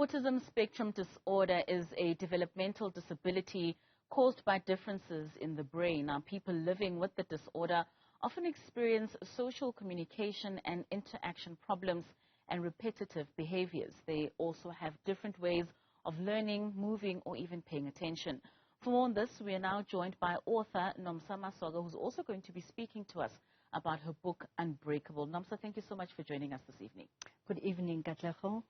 Autism Spectrum Disorder is a developmental disability caused by differences in the brain. Now, people living with the disorder often experience social communication and interaction problems and repetitive behaviors. They also have different ways of learning, moving, or even paying attention. For more on this, we are now joined by author Nomsa Masoka, who's also going to be speaking to us about her book, Unbreakable. Nomsa, thank you so much for joining us this evening. Good evening, Katleho.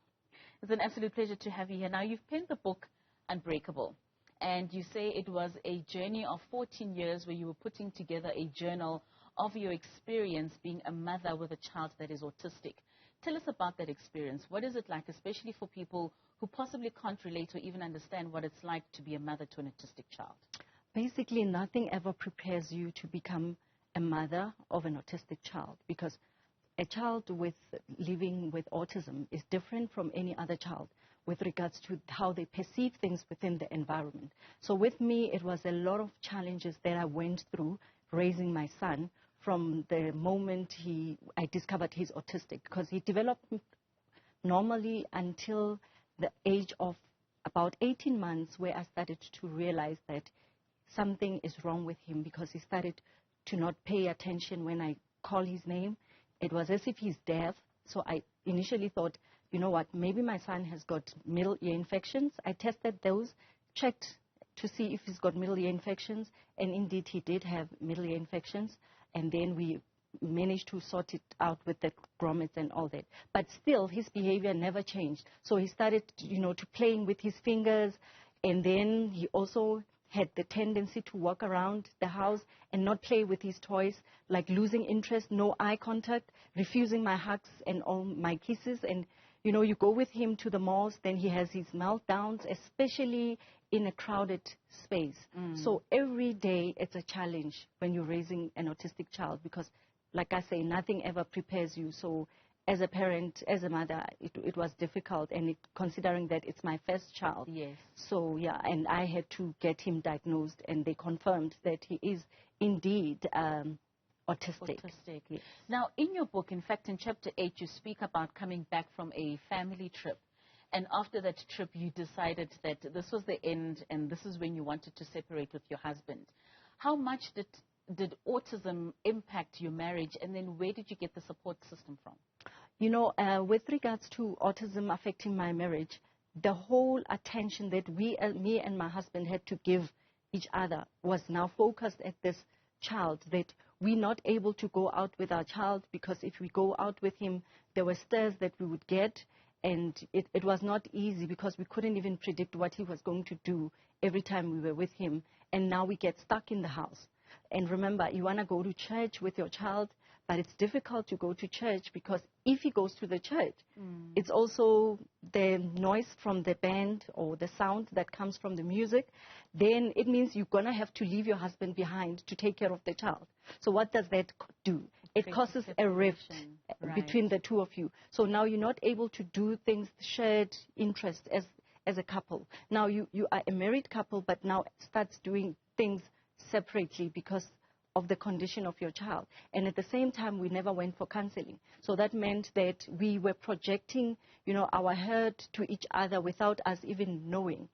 It's an absolute pleasure to have you here. Now, you've penned the book, Unbreakable, and you say it was a journey of 14 years where you were putting together a journal of your experience being a mother with a child that is autistic. Tell us about that experience. What is it like, especially for people who possibly can't relate or even understand what it's like to be a mother to an autistic child? Basically, nothing ever prepares you to become a mother of an autistic child, because a child living with autism is different from any other child with regards to how they perceive things within the environment. So with me, it was a lot of challenges that I went through raising my son from the moment I discovered he's autistic, because he developed normally until the age of about 18 months, where I started to realize that something is wrong with him, because he started to not pay attention when I call his name. It was as if he's deaf. So I initially thought, you know what, maybe my son has got middle ear infections. I tested those, checked to see if he's got middle ear infections, and indeed he did have middle ear infections. And then we managed to sort it out with the grommets and all that. But still, his behavior never changed. So he started, to playing with his fingers, and then he also had the tendency to walk around the house and not play with his toys, like losing interest, no eye contact, refusing my hugs and all my kisses. And, you go with him to the malls, then he has his meltdowns, especially in a crowded space. So every day it's a challenge when you're raising an autistic child, because, like I say, nothing ever prepares you. So as a parent, as a mother, it was difficult, and considering that it's my first child. Yes. So, yeah, and I had to get him diagnosed, and they confirmed that he is indeed autistic. Yes. Now, in your book, in fact, in chapter 8, you speak about coming back from a family trip. And after that trip, you decided that this was the end, and this is when you wanted to separate with your husband. How much did autism impact your marriage, and then where did you get the support system from? With regards to autism affecting my marriage, the whole attention that me and my husband had to give each other was now focused at this child, that we're not able to go out with our child, because if we go out with him, there were stares that we would get, and it was not easy, because we couldn't even predict what he was going to do every time we were with him. And now we get stuck in the house. And remember, you want to go to church with your child, but it's difficult to go to church, because if he goes to the church, it's also the noise from the band or the sound that comes from the music. Then it means you're going to have to leave your husband behind to take care of the child. So what does that do? It causes a rift between the two of you. So now you're not able to do things, shared interest as a couple. Now you are a married couple, but now starts doing things separately because of the condition of your child. And at the same time, we never went for counseling. So that meant that we were projecting, our hurt to each other without us even knowing.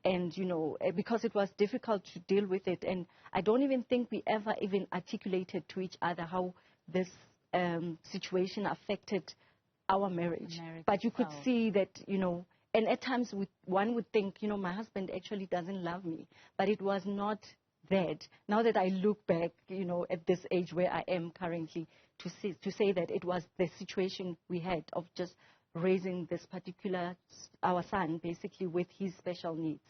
And, because it was difficult to deal with it. And I don't even think we ever even articulated to each other how this situation affected our marriage. But you could see that, and at times one would think, my husband actually doesn't love me. But it was not that. Now that I look back, at this age where I am currently, to say that it was the situation we had of just raising this particular, our son, basically with his special needs.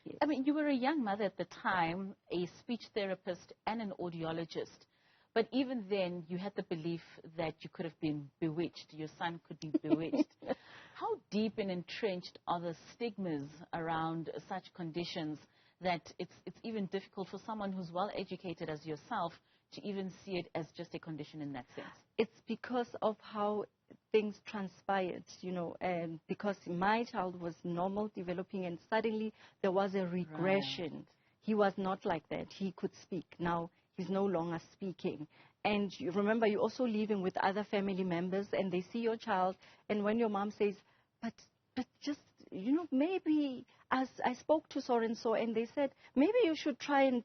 Yes. I mean, you were a young mother at the time, a speech therapist and an audiologist. But even then, you had the belief that you could have been bewitched. Your son could be bewitched. How deep and entrenched are the stigmas around such conditions that it's even difficult for someone who's well educated as yourself to even see it as just a condition in that sense? It's because of how things transpired, and because my child was normal developing, and suddenly there was a regression. Right. He was not like that. He could speak. Now he's no longer speaking. And you remember, you're also living with other family members, and they see your child, and when your mom says, but just maybe as I spoke to so-and-so, and they said, maybe you should try and,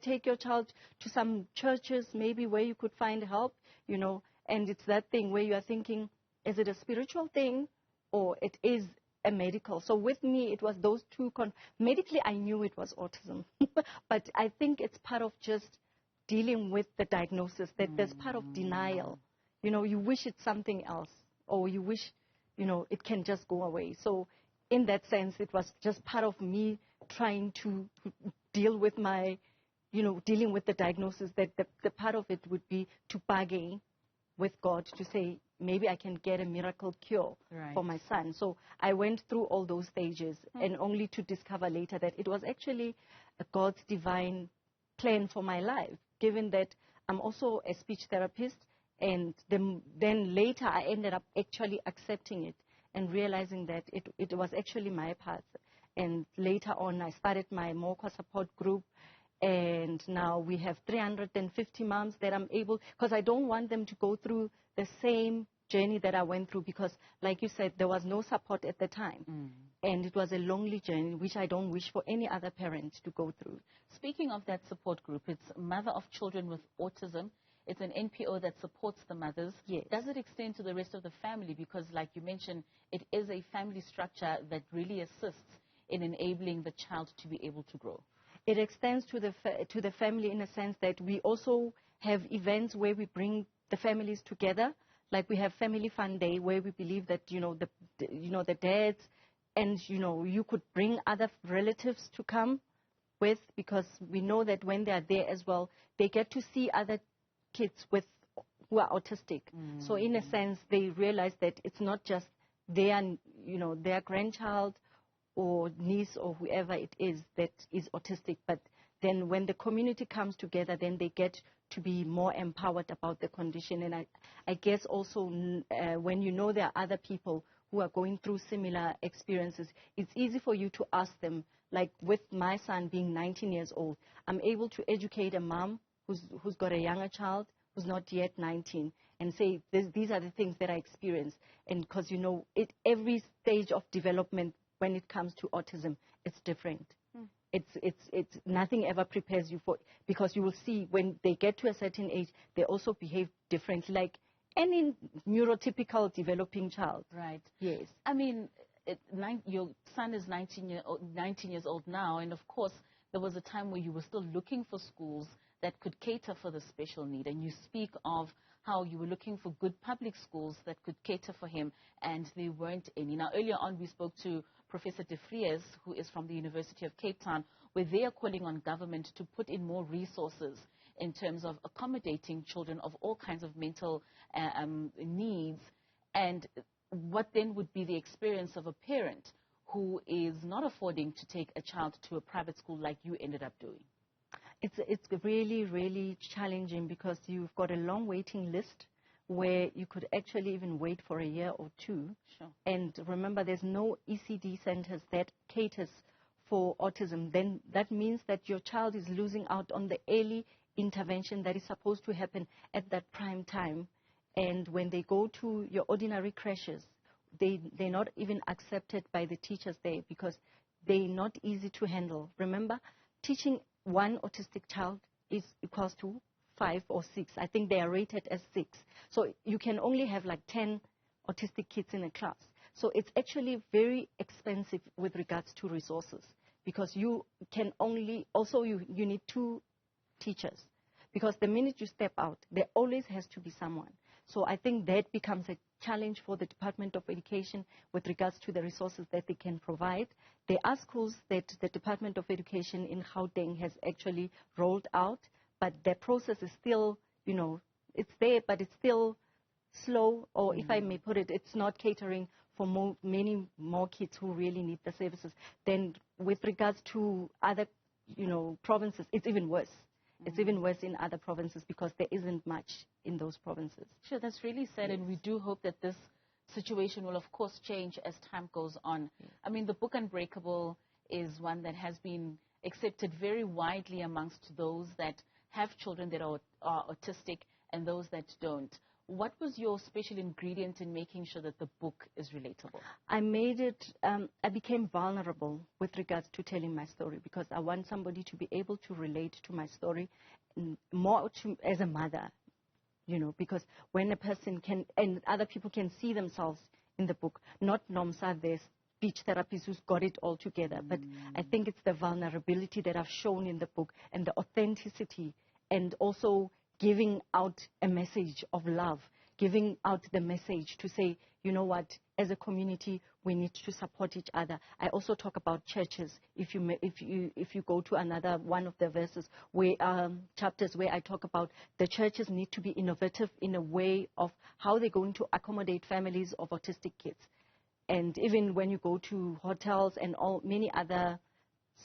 take your child to some churches, maybe where you could find help, and it's that thing where you are thinking, is it a spiritual thing or it is a medical? So with me, it was those two. Medically, I knew it was autism, but I think it's part of just dealing with the diagnosis, that there's part of denial. You wish it's something else, or you wish, it can just go away. So in that sense, it was just part of me trying to deal with my, dealing with the diagnosis, that the part of it would be to bargain with God to say, maybe I can get a miracle cure for my son. So I went through all those stages, and only to discover later that it was actually God's divine plan for my life, given that I'm also a speech therapist. And then later I ended up actually accepting it and realizing that it was actually my path. And later on, I started my MOCA support group. And now we have 350 moms that I'm able, because I don't want them to go through the same journey that I went through, because like you said, there was no support at the time. And it was a lonely journey, which I don't wish for any other parent to go through. Speaking of that support group, it's Mother of Children with Autism. It's an NPO that supports the mothers. Yes. Does it extend to the rest of the family? Because like you mentioned, it is a family structure that really assists in enabling the child to be able to grow. It extends to the family in a sense that we also have events where we bring the families together. Like we have Family Fun Day, where we believe that, the dads and, you could bring other relatives to come with, because we know that when they are there as well, they get to see other kids who are autistic. So in a sense, they realize that it's not just their grandchild or niece or whoever it is that is autistic, but then when the community comes together, then they get to be more empowered about the condition. And I guess also when there are other people who are going through similar experiences, it's easy for you to ask them. Like with my son being 19 years old, I'm able to educate a mom who's got a younger child who's not yet 19 and say, these are the things that I experienced. And because, every stage of development when it comes to autism, it's different. It's nothing ever prepares you for, because you will see when they get to a certain age, they also behave differently, like any neurotypical developing child. Right. Yes. I mean, your son is 19 years old now, and of course, there was a time where you were still looking for schools that could cater for the special need. And you speak of how you were looking for good public schools that could cater for him, and there weren't any. Now, earlier on, we spoke to Professor De Vries, who is from the University of Cape Town, where they are calling on government to put in more resources in terms of accommodating children of all kinds of mental needs. And what then would be the experience of a parent who is not affording to take a child to a private school like you ended up doing? It's really, really challenging, because you've got a long waiting list where you could actually even wait for a year or two. Sure. And remember, there's no ECD centers that caters for autism. Then that means that your child is losing out on the early intervention that is supposed to happen at that prime time. And when they go to your ordinary creches, they're not even accepted by the teachers there, because they're not easy to handle. Remember, teaching one autistic child is equals to 5 or 6. I think they are rated as 6. So you can only have like 10 autistic kids in a class. So it's actually very expensive with regards to resources, because you can only, also you need 2 teachers, because the minute you step out, there always has to be someone. So I think that becomes a challenge for the Department of Education with regards to the resources that they can provide. There are schools that the Department of Education in Gauteng has actually rolled out, but the process is still, it's there, but it's still slow, or if I may put it, it's not catering for many more kids who really need the services. Then with regards to other, provinces, it's even worse. It's even worse in other provinces, because there isn't much in those provinces. Sure, that's really sad, and we do hope that this situation will, of course, change as time goes on. I mean, the book Unbreakable is one that has been accepted very widely amongst those that have children that are autistic and those that don't. what was your special ingredient in making sure that the book is relatable? I made it, I became vulnerable with regards to telling my story, because I want somebody to be able to relate to my story more as a mother, you know, because when a person can, and other people can see themselves in the book, not Nomsa, the speech therapist who's got it all together, but I think it's the vulnerability that I've shown in the book and the authenticity, and also giving out a message of love, giving out the message to say, you know what, as a community, we need to support each other. I also talk about churches. If you go to another one of the verses, where chapters where I talk about the churches need to be innovative in a way of how they're going to accommodate families of autistic kids. And even when you go to hotels and many other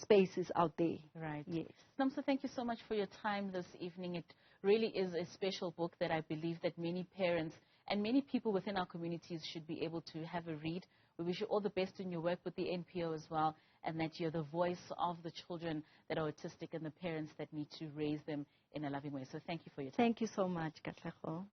spaces out there. Right. Yes. Nomsa, thank you so much for your time this evening. It really is a special book that I believe that many parents and many people within our communities should be able to have a read. We wish you all the best in your work with the NPO as well, and that you're the voice of the children that are autistic and the parents that need to raise them in a loving way. So thank you for your time. Thank you so much, Katlego.